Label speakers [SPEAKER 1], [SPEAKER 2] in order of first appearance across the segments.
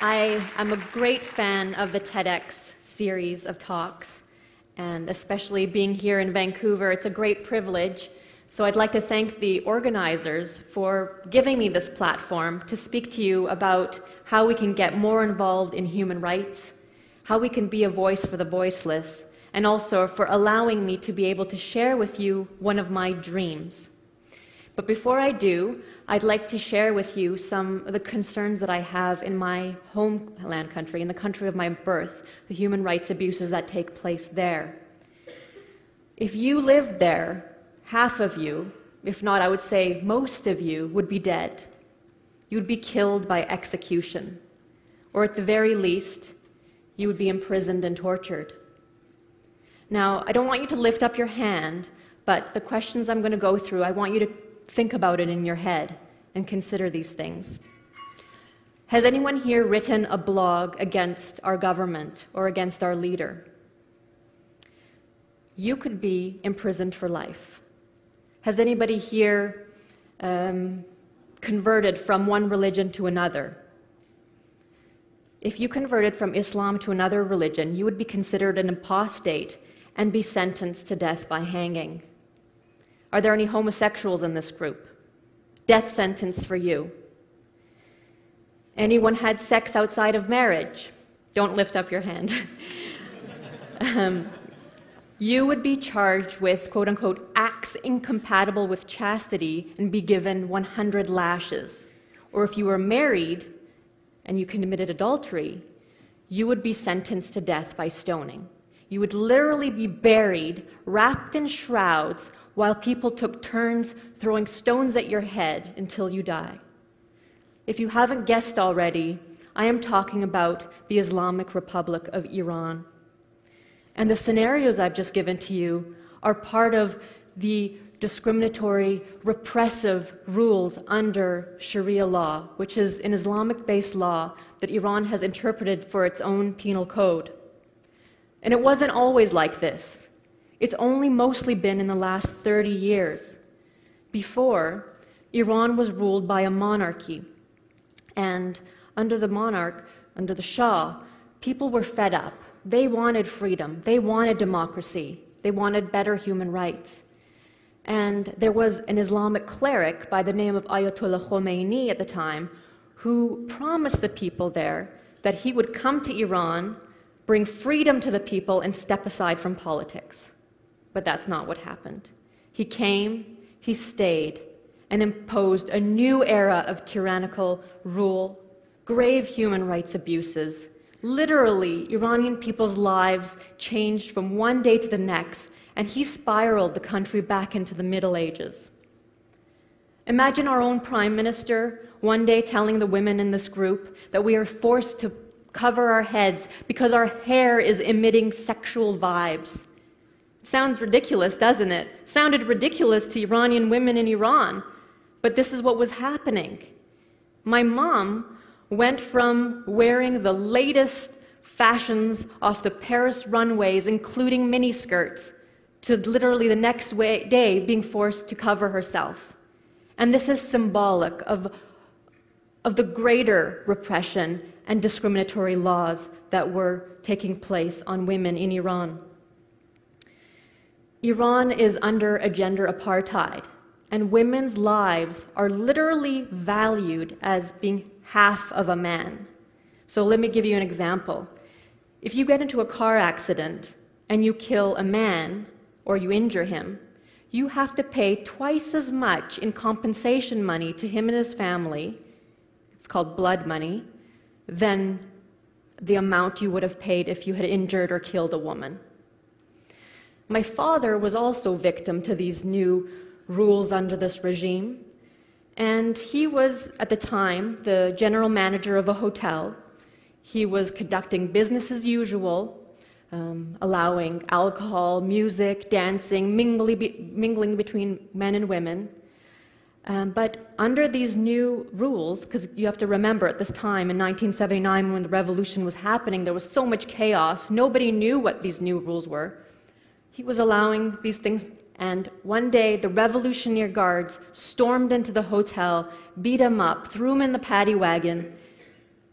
[SPEAKER 1] I am a great fan of the TEDx series of talks, and especially being here in Vancouver, it's a great privilege. So I'd like to thank the organizers for giving me this platform to speak to you about how we can get more involved in human rights, how we can be a voice for the voiceless, and also for allowing me to be able to share with you one of my dreams. But before I do, I'd like to share with you some of the concerns that I have in my homeland country, in the country of my birth, the human rights abuses that take place there. If you lived there, half of you, if not, I would say most of you, would be dead. You would be killed by execution, or at the very least, you would be imprisoned and tortured. Now, I don't want you to lift up your hand, but the questions I'm going to go through, I want you to think about it in your head and consider these things. Has anyone here written a blog against our government or against our leader? You could be imprisoned for life. Has anybody here converted from one religion to another? If you converted from Islam to another religion, you would be considered an apostate and be sentenced to death by hanging. Are there any homosexuals in this group? Death sentence for you. Anyone had sex outside of marriage? Don't lift up your hand. You would be charged with, quote unquote, acts incompatible with chastity and be given 100 lashes. Or if you were married and you committed adultery, you would be sentenced to death by stoning. You would literally be buried, wrapped in shrouds, while people took turns throwing stones at your head until you die. If you haven't guessed already, I am talking about the Islamic Republic of Iran. And the scenarios I've just given to you are part of the discriminatory, repressive rules under Sharia law, which is an Islamic-based law that Iran has interpreted for its own penal code. And it wasn't always like this. It's only mostly been in the last 30 years. Before, Iran was ruled by a monarchy. And under the monarch, under the Shah, people were fed up. They wanted freedom. They wanted democracy. They wanted better human rights. And there was an Islamic cleric by the name of Ayatollah Khomeini at the time who promised the people there that he would come to Iran, bring freedom to the people, and step aside from politics. But that's not what happened. He came, he stayed, and imposed a new era of tyrannical rule, grave human rights abuses. Literally, Iranian people's lives changed from one day to the next, and he spiraled the country back into the Middle Ages. Imagine our own prime minister one day telling the women in this group that we are forced to cover our heads because our hair is emitting sexual vibes. Sounds ridiculous, doesn't it? Sounded ridiculous to Iranian women in Iran, but this is what was happening. My mom went from wearing the latest fashions off the Paris runways, including miniskirts, to literally the next day being forced to cover herself. And this is symbolic of the greater repression and discriminatory laws that were taking place on women in Iran. Iran is under a gender apartheid, and women's lives are literally valued as being half of a man. So let me give you an example. If you get into a car accident and you kill a man or you injure him, you have to pay twice as much in compensation money to him and his family, it's called blood money, than the amount you would have paid if you had injured or killed a woman. My father was also victim to these new rules under this regime, and he was, at the time, the general manager of a hotel. He was conducting business as usual, allowing alcohol, music, dancing, mingling between men and women. But under these new rules, because you have to remember at this time in 1979 when the revolution was happening, there was so much chaos, nobody knew what these new rules were. He was allowing these things, and one day the Revolutionary Guards stormed into the hotel, beat him up, threw him in the paddy wagon,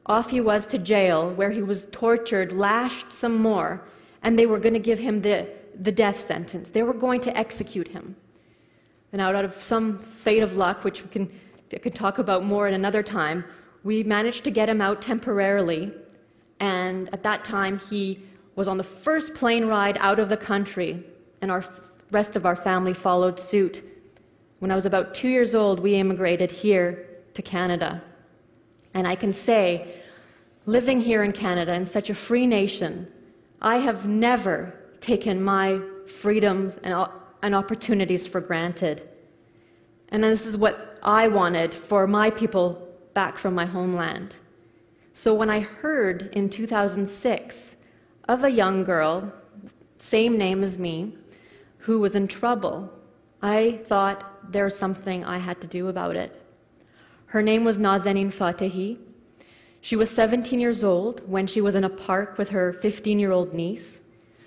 [SPEAKER 1] Off he was to jail, where he was tortured, lashed some more, and they were going to give him the death sentence. They were going to execute him. And out of some fate of luck, which we can talk about more at another time, we managed to get him out temporarily. And at that time, he was on the first plane ride out of the country, and our rest of our family followed suit. When I was about 2 years old, we immigrated here to Canada. And I can say, living here in Canada, in such a free nation, I have never taken my freedoms and opportunities for granted. And this is what I wanted for my people back from my homeland. So when I heard in 2006 of a young girl, same name as me, who was in trouble, I thought there was something I had to do about it. Her name was Nazanin. She was 17 years old when she was in a park with her 15-year-old niece.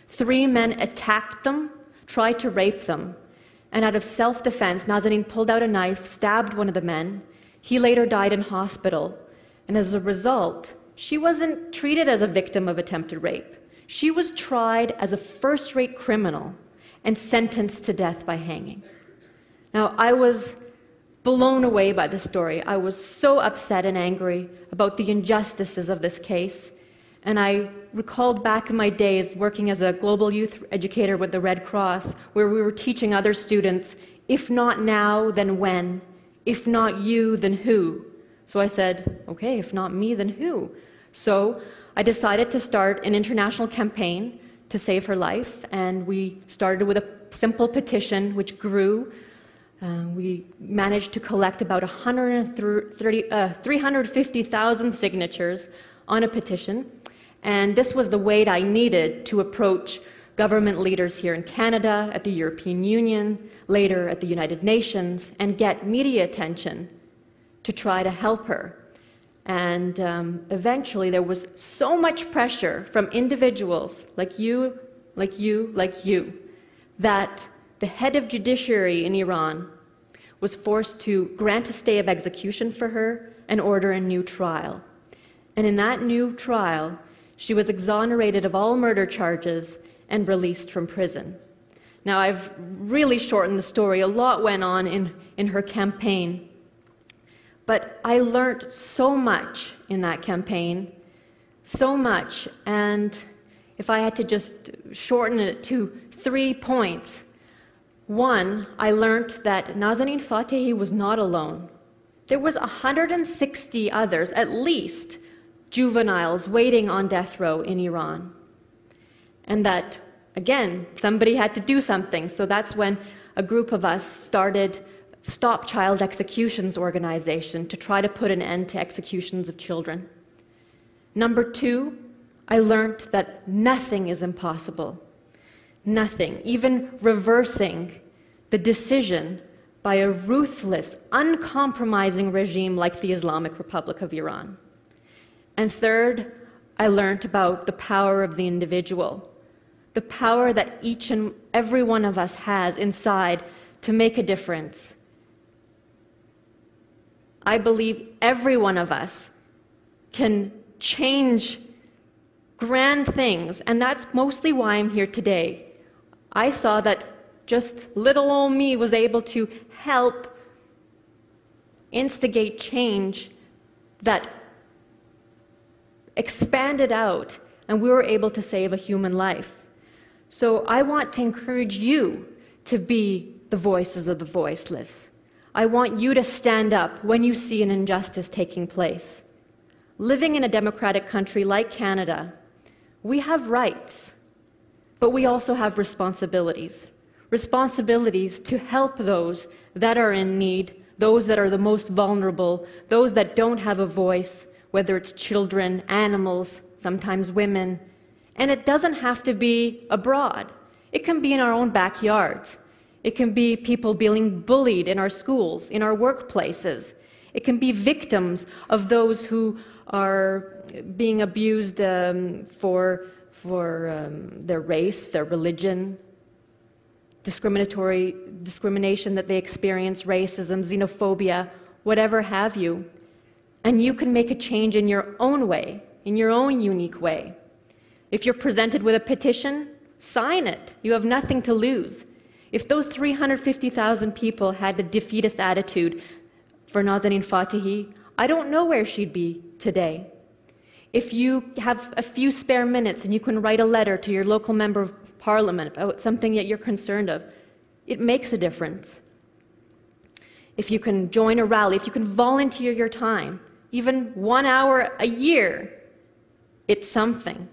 [SPEAKER 1] 3 men attacked them, tried to rape them, and out of self-defense, Nazanin pulled out a knife, stabbed one of the men. He later died in hospital, and as a result, she wasn't treated as a victim of attempted rape. She was tried as a first-rate criminal and sentenced to death by hanging. Now, I was blown away by the story. I was so upset and angry about the injustices of this case, and I recalled back in my days working as a global youth educator with the Red Cross, where we were teaching other students, if not now, then when? If not you, then who? So I said, okay, if not me, then who? So I decided to start an international campaign to save her life, and we started with a simple petition which grew. We managed to collect about 350,000 signatures on a petition, and this was the weight I needed to approach government leaders here in Canada, at the European Union, later at the United Nations, and get media attention to try to help her. And eventually there was so much pressure from individuals like you, that the head of judiciary in Iran was forced to grant a stay of execution for her and order a new trial. And in that new trial, she was exonerated of all murder charges and released from prison. Now, I've really shortened the story. A lot went on in her campaign. But I learned so much in that campaign, so much. And if I had to just shorten it to 3 points, 1, I learned that Nazanin was not alone. There was 160 others, at least, juveniles waiting on death row in Iran. And that, again, somebody had to do something. So that's when a group of us started Stop Child Executions organization to try to put an end to executions of children. Number 2, I learned that nothing is impossible. Nothing, even reversing the decision by a ruthless, uncompromising regime like the Islamic Republic of Iran. And third, I learned about the power of the individual, the power that each and every one of us has inside to make a difference. I believe every one of us can change grand things, and that's mostly why I'm here today. I saw that just little old me was able to help instigate change that expanded out, and we were able to save a human life. So I want to encourage you to be the voices of the voiceless. I want you to stand up when you see an injustice taking place. Living in a democratic country like Canada, we have rights, but we also have responsibilities. Responsibilities to help those that are in need, those that are the most vulnerable, those that don't have a voice, whether it's children, animals, sometimes women. And it doesn't have to be abroad. It can be in our own backyards. It can be people being bullied in our schools, in our workplaces. It can be victims of those who are being abused for their race, their religion, discrimination that they experience, racism, xenophobia, whatever have you. And you can make a change in your own way, in your own unique way. If you're presented with a petition, sign it. You have nothing to lose. If those 350,000 people had the defeatist attitude for Nazanin Fatihi, I don't know where she'd be today. If you have a few spare minutes and you can write a letter to your local member of parliament about something that you're concerned of, it makes a difference. If you can join a rally, if you can volunteer your time, even 1 hour a year, it's something.